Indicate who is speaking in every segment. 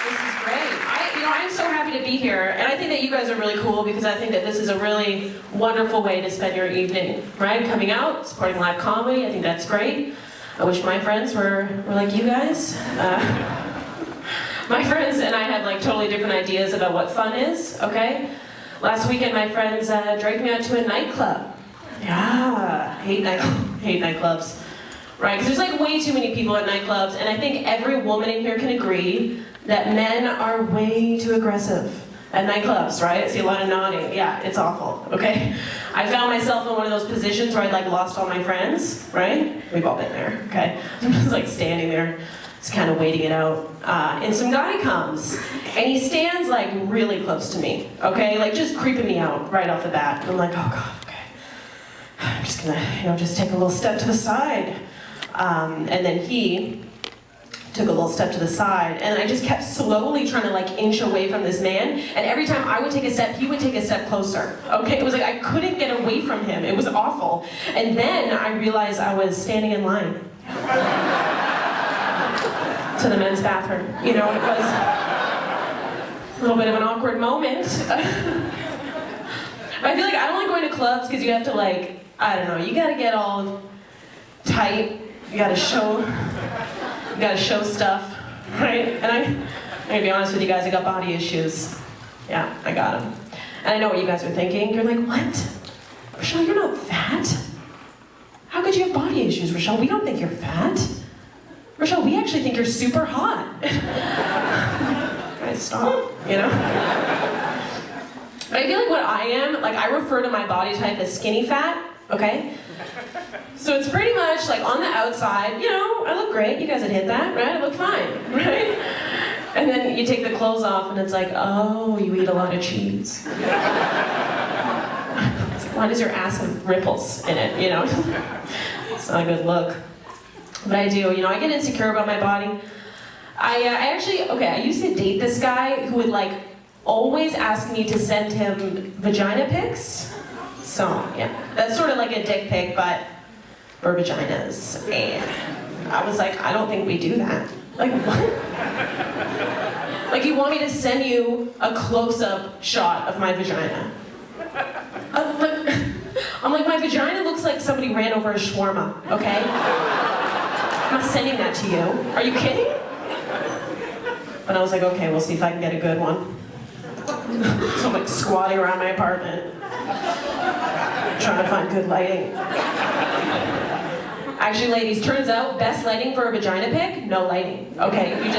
Speaker 1: This is great. I'm so happy to be here, and I think that you guys are really cool because I think that this is a really wonderful way to spend your evening, right? Coming out, supporting live comedy, I think that's great. I wish my friends were like you guys. My friends and I had like totally different ideas about what fun is, okay? Last weekend my friends dragged me out to a nightclub. Yeah, hate nightclubs. Right, because there's like way too many people at nightclubs, and I think every woman in here can agree that men are way too aggressive at nightclubs, right? I see a lot of nodding. Yeah, it's awful, okay? I found myself in one of those positions where I like lost all my friends, right? We've all been there, okay? I'm just like standing there, just kind of waiting it out. And some guy comes, and he stands like really close to me, okay? Like just creeping me out right off the bat. I'm like, oh God, okay. I'm just gonna, just take a little step to the side. And then he took a little step to the side, and I just kept slowly trying to like inch away from this man, and every time I would take a step, he would take a step closer, okay? It was like I couldn't get away from him. It was awful. And then I realized I was standing in line to the men's bathroom. It was a little bit of an awkward moment. I feel like I don't like going to clubs because you have to like, I don't know, you gotta get all tight. You gotta show stuff, right? And I'm gonna be honest with you guys, I got body issues. Yeah, I got them. And I know what you guys are thinking. You're like, what? Rachelle, you're not fat. How could you have body issues, Rachelle? We don't think you're fat. Rachelle, we actually think you're super hot. Guys, stop, But I feel like what I am, like I refer to my body type as skinny fat, okay? So it's pretty much like on the outside, I look great, you guys had hit that, right? I look fine, right? And then you take the clothes off and it's like, oh, you eat a lot of cheese. It's like, why does your ass have ripples in it, It's not a good look. But I do, I get insecure about my body. I used to date this guy who would like always ask me to send him vagina pics. So, yeah, that's sort of like a dick pic, but for vaginas. And I was like, I don't think we do that. Like, what? Like, you want me to send you a close-up shot of my vagina? I'm like, my vagina looks like somebody ran over a shawarma, okay? I'm not sending that to you. Are you kidding? But I was like, okay, we'll see if I can get a good one. So I'm like squatting around my apartment, trying to find good lighting. Actually, ladies, turns out best lighting for a vagina pic, no lighting. Okay, you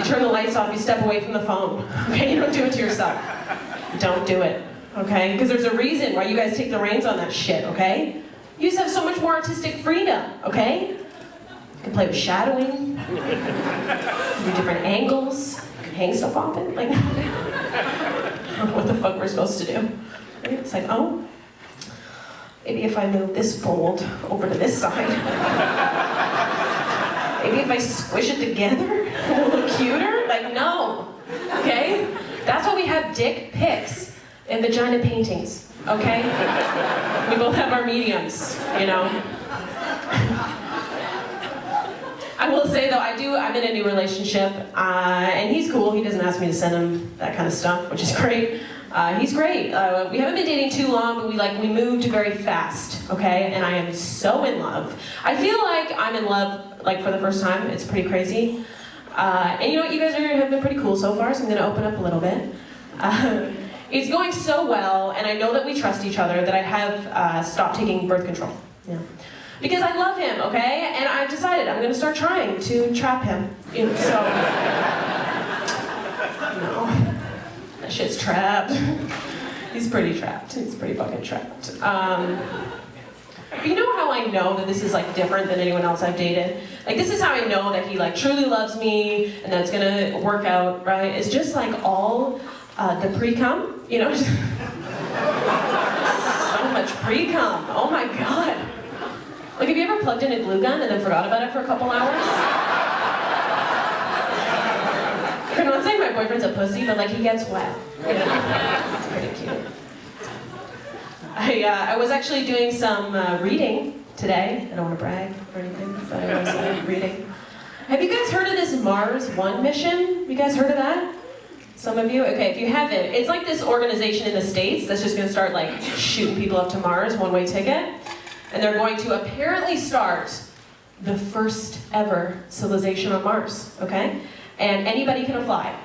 Speaker 1: turn the lights off, you step away from the phone. Okay, you don't do it to yourself. Don't do it, okay? Because there's a reason why you guys take the reins on that shit, okay? You just have so much more artistic freedom, okay? You can play with shadowing, do different angles, you can hang stuff off it, like, I don't know what the fuck we're supposed to do. Right? It's like, oh, maybe if I move this fold over to this side, maybe if I squish it together, it'll look cuter? Like, no, okay? That's why we have dick pics and vagina paintings, okay? We both have our mediums, I will say though, I'm in a new relationship, and he's cool. He doesn't ask me to send him that kind of stuff, which is great. He's great. We haven't been dating too long, but we moved very fast, okay? And I am so in love. I feel like I'm in love, like for the first time. It's pretty crazy. And you know what? You guys have been pretty cool so far, so I'm gonna open up a little bit. It's going so well, and I know that we trust each other, that I have stopped taking birth control. Yeah. Because I love him, okay? And I've decided I'm gonna start trying to trap him. So, no, that shit's trapped. He's pretty trapped. He's pretty fucking trapped. But you know how I know that this is like different than anyone else I've dated? Like this is how I know that he like truly loves me and that it's gonna work out, right? It's just like all the pre-cum, so much pre-cum, oh my God. Like, have you ever plugged in a glue gun and then forgot about it for a couple hours? I'm not saying my boyfriend's a pussy, but like he gets wet. It's pretty cute. I was actually doing some reading today. I don't want to brag or anything, but I was reading. Have you guys heard of this Mars One mission? You guys heard of that? Some of you? Okay, if you haven't, it's like this organization in the States that's just gonna start like shooting people up to Mars, one-way ticket. And they're going to apparently start the first ever civilization on Mars, okay? And anybody can apply,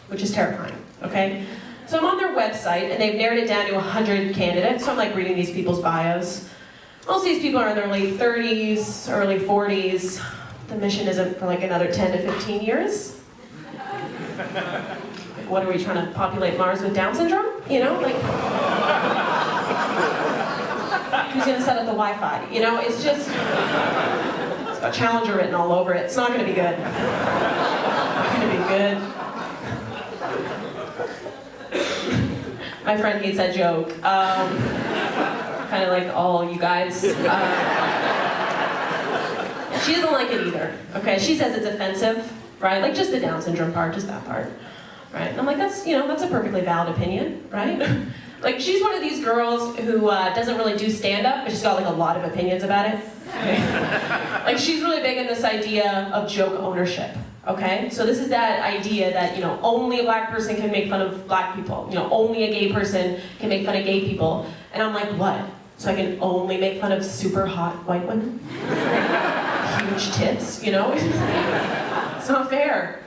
Speaker 1: which is terrifying, okay? So I'm on their website, and they've narrowed it down to 100 candidates, so I'm like reading these people's bios. Most of these people are in their late 30s, early 40s. The mission isn't for like another 10 to 15 years. Like, what are we trying to populate Mars with Down syndrome? You know, like, who's gonna set up the Wi-Fi? You know, it's just, it's got Challenger written all over it. It's not gonna be good. Not gonna be good. My friend hates that joke. Kind of like all you guys. She doesn't like it either, okay? She says it's offensive, right? Like just the Down syndrome part, just that part, right? And I'm like, that's, you know, that's a perfectly valid opinion, right? Like she's one of these girls who doesn't really do stand-up, but she's got like a lot of opinions about it. Okay? Like she's really big in this idea of joke ownership, okay? So this is that idea that, you know, only a black person can make fun of black people. You know, only a gay person can make fun of gay people. And I'm like, what? So I can only make fun of super hot white women? Huge tits, you know? It's not fair.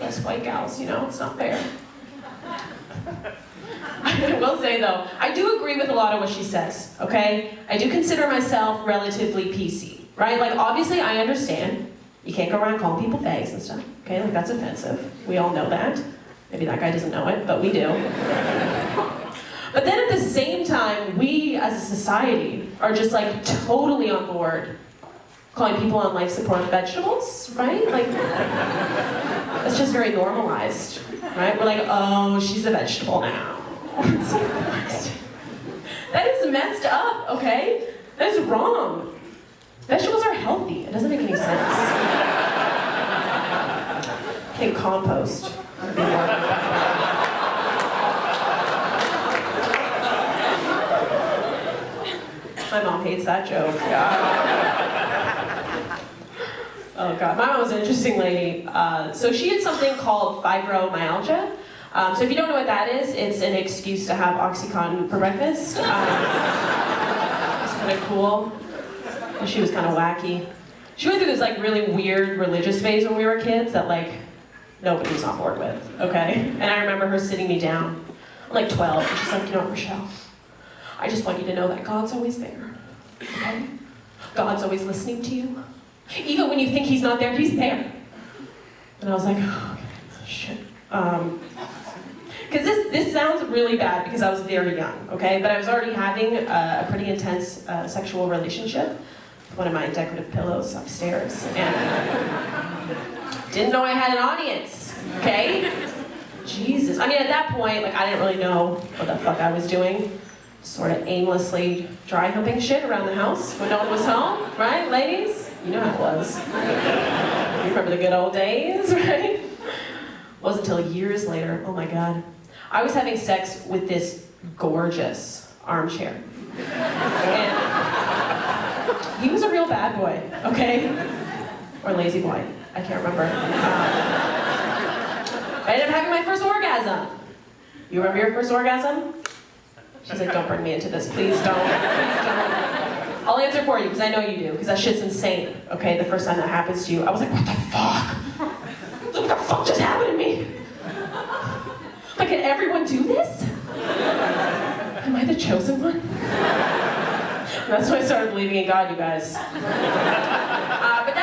Speaker 1: Us white gals, you know, it's not fair. I will say though, I do agree with a lot of what she says, okay? I do consider myself relatively PC, right? Like obviously I understand you can't go around calling people fags and stuff, okay? Like that's offensive. We all know that. Maybe that guy doesn't know it, but we do. But then at the same time, we as a society are just like totally on board calling people on life support vegetables, right? Like, it's just very normalized, right? We're like, oh, she's a vegetable now. It's like, what? That is messed up, okay? That is wrong. Vegetables are healthy. It doesn't make any sense. I think compost would be more. My mom hates that joke. Oh God, my mom was an interesting lady. So she had something called fibromyalgia. So if you don't know what that is, it's an excuse to have Oxycontin for breakfast. It's kind of cool. And she was kind of wacky. She went through this like really weird religious phase when we were kids that like nobody was on board with, okay? And I remember her sitting me down. I'm like 12, and she's like, you know what, Rachelle? I just want you to know that God's always there, okay? God's always listening to you. Even when you think he's not there, he's there. And I was like, oh, okay, shit. Because this sounds really bad because I was very young, okay? But I was already having a pretty intense sexual relationship with one of my decorative pillows upstairs. And didn't know I had an audience, okay? Jesus. I mean, at that point, like, I didn't really know what the fuck I was doing. Sort of aimlessly dry humping shit around the house when no one was home, right, ladies? You know how it was. You remember the good old days, right? It wasn't until years later, oh my God. I was having sex with this gorgeous armchair. And he was a real bad boy, okay? Or lazy boy, I can't remember. I ended up having my first orgasm. You remember your first orgasm? She's like, don't bring me into this, please don't, please don't. I'll answer for you, because I know you do, because that shit's insane, okay? The first time that happens to you, I was like, what the fuck? What the fuck just happened to me? Like, can everyone do this? Am I the chosen one? And that's when I started believing in God, you guys. But